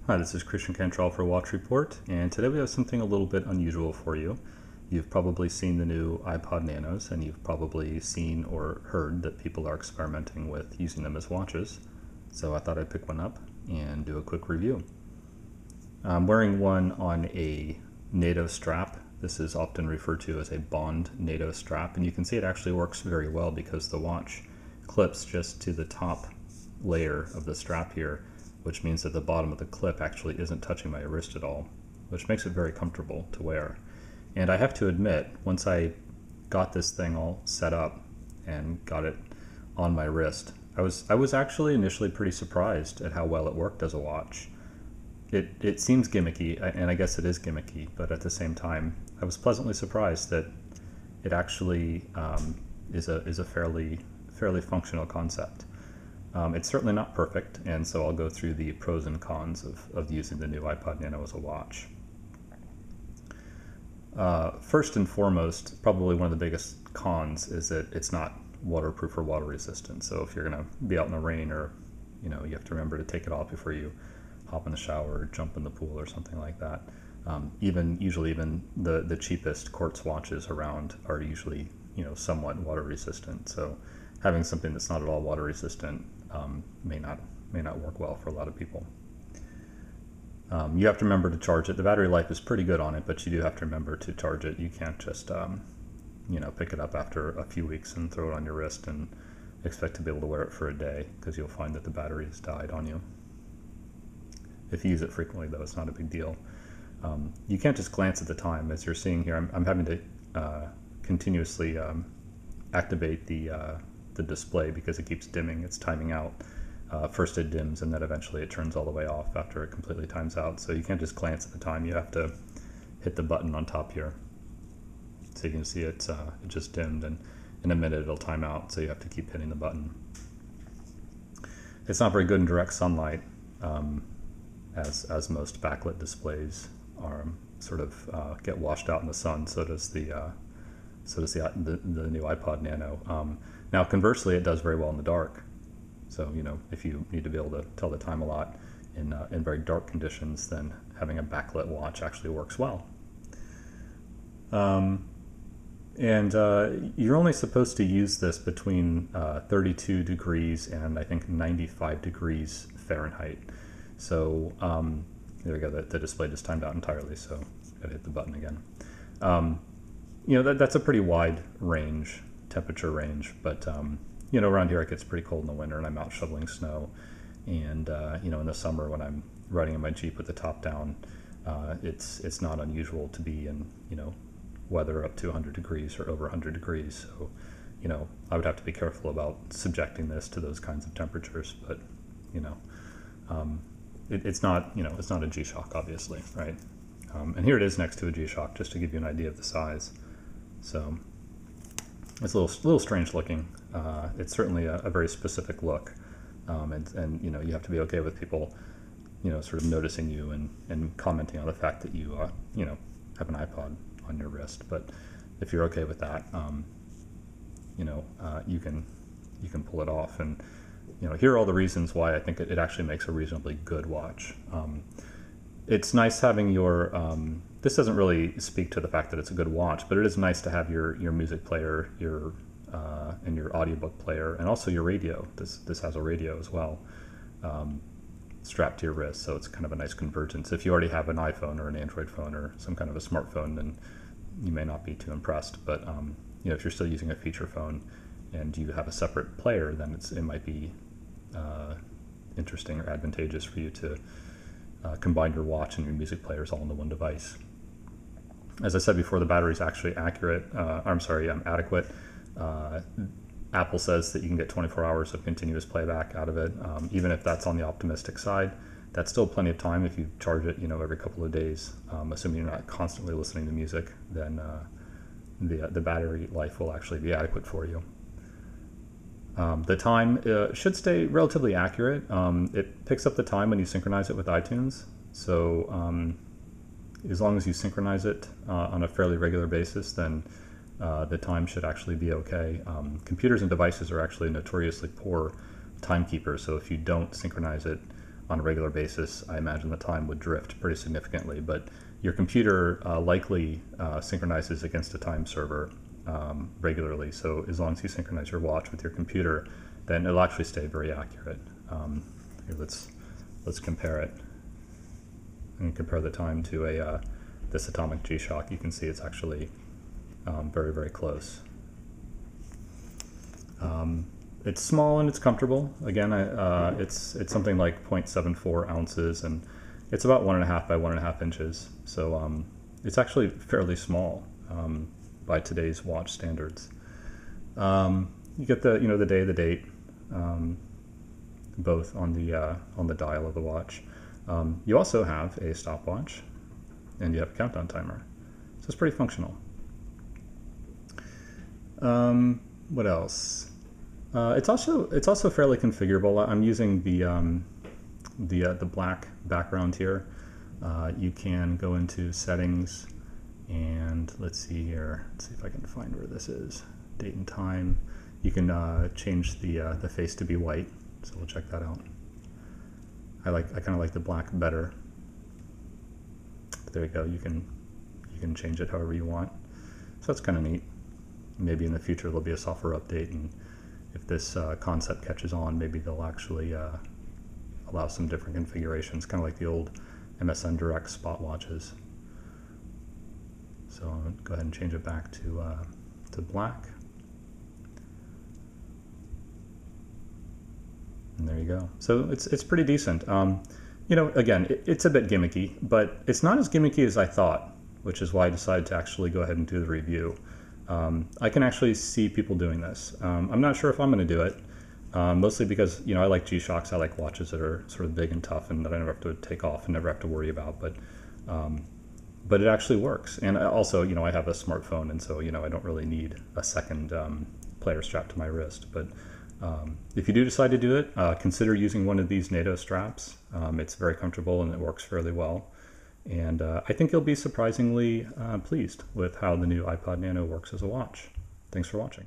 Hi, this is Christian Cantrell for Watch Report, and today we have something a little bit unusual for you. You've probably seen the new iPod Nanos, and you've probably seen or heard that people are experimenting with using them as watches. So I thought I'd pick one up and do a quick review. I'm wearing one on a NATO strap. This is often referred to as a Bond NATO strap, and you can see it actually works very well because the watch clips just to the top layer of the strap here, which means that the bottom of the clip actually isn't touching my wrist at all, which makes it very comfortable to wear. And I have to admit, once I got this thing all set up and got it on my wrist, I was actually initially pretty surprised at how well it worked as a watch. It seems gimmicky, and I guess it is gimmicky, but at the same time, I was pleasantly surprised that it actually is a fairly functional concept. It's certainly not perfect, and so I'll go through the pros and cons of using the new iPod Nano as a watch. First and foremost, probably one of the biggest cons is that it's not waterproof or water resistant. So if you're going to be out in the rain, or you have to remember to take it off before you hop in the shower or jump in the pool or something like that. Usually even the cheapest quartz watches around are usually somewhat water resistant. So having something that's not at all water resistant may not work well for a lot of people. You have to remember to charge it. The battery life is pretty good on it, but you do have to remember to charge it. You can't just pick it up after a few weeks and throw it on your wrist and expect to be able to wear it for a day, because you'll find that the battery has died on you. If you use it frequently, though, it's not a big deal. You can't just glance at the time. As you're seeing here, I'm having to continuously activate the display because it keeps dimming. It's timing out. First it dims, and then eventually it turns all the way off after it completely times out. So you can't just glance at the time. You have to hit the button on top here. So you can see it just dimmed, and in a minute it'll time out, so you have to keep hitting the button. It's not very good in direct sunlight, as most backlit displays are sort of get washed out in the sun. So does the new iPod Nano. Now conversely, it does very well in the dark. So if you need to be able to tell the time a lot in very dark conditions, then having a backlit watch actually works well. You're only supposed to use this between 32 degrees and I think 95 degrees Fahrenheit. So there we go, the display just timed out entirely, so gotta hit the button again. That's a pretty wide range, temperature range, but around here it gets pretty cold in the winter, and I'm out shoveling snow. And in the summer when I'm riding in my Jeep with the top down, it's not unusual to be in weather up to 100 degrees or over 100 degrees. So I would have to be careful about subjecting this to those kinds of temperatures. But it's not a G-Shock, obviously, right? And here it is next to a G-Shock, just to give you an idea of the size. So it's a little strange looking. It's certainly a very specific look, and you have to be okay with people sort of noticing you and commenting on the fact that you have an iPod on your wrist. But if you're okay with that, you can pull it off. And here are all the reasons why I think it actually makes a reasonably good watch. It's nice having your this doesn't really speak to the fact that it's a good watch, but it is nice to have your music player, and your audiobook player, and also your radio. This has a radio as well, strapped to your wrist, so it's kind of a nice convergence. If you already have an iPhone or an Android phone or some kind of a smartphone, then you may not be too impressed. But if you're still using a feature phone and you have a separate player, then it might be interesting or advantageous for you to combine your watch and your music players all into one device. As I said before, the battery is actually adequate. Apple says that you can get 24 hours of continuous playback out of it. Even if that's on the optimistic side, that's still plenty of time if you charge it every couple of days. Assuming you're not constantly listening to music, then the battery life will actually be adequate for you. The time should stay relatively accurate. It picks up the time when you synchronize it with iTunes. So as long as you synchronize it on a fairly regular basis, then the time should actually be okay. Computers and devices are actually notoriously poor timekeepers, so if you don't synchronize it on a regular basis, I imagine the time would drift pretty significantly. But your computer likely synchronizes against a time server regularly. So as long as you synchronize your watch with your computer, then it'll actually stay very accurate. Here, let's compare it and compare the time to this atomic G-Shock. You can see it's actually very, very close. It's small and it's comfortable. Again, it's something like 0.74 ounces, and it's about 1.5 by 1.5 inches. So it's actually fairly small by today's watch standards. You get the the day, the date, both on the dial of the watch. You also have a stopwatch, and you have a countdown timer. So it's pretty functional. What else? It's also fairly configurable. I'm using the black background here. You can go into settings, and let's see here. Let's see if I can find where this is. Date and time. You can change the face to be white. So we'll check that out. I kind of like the black better. But there you go. You can change it however you want. So that's kind of neat. Maybe in the future there'll be a software update, and if this concept catches on, maybe they'll actually allow some different configurations, kind of like the old MSN Direct spot watches. So I'll go ahead and change it back to black. And there you go. So it's pretty decent. Again, it's a bit gimmicky, but it's not as gimmicky as I thought, which is why I decided to actually go ahead and do the review. I can actually see people doing this. I'm not sure if I'm going to do it, mostly because I like G-Shocks. I like watches that are sort of big and tough and that I never have to take off and never have to worry about. But it actually works. And also, I have a smartphone, and so I don't really need a second player strapped to my wrist. But if you do decide to do it, consider using one of these NATO straps. It's very comfortable and it works fairly well. And I think you'll be surprisingly pleased with how the new iPod Nano works as a watch. Thanks for watching.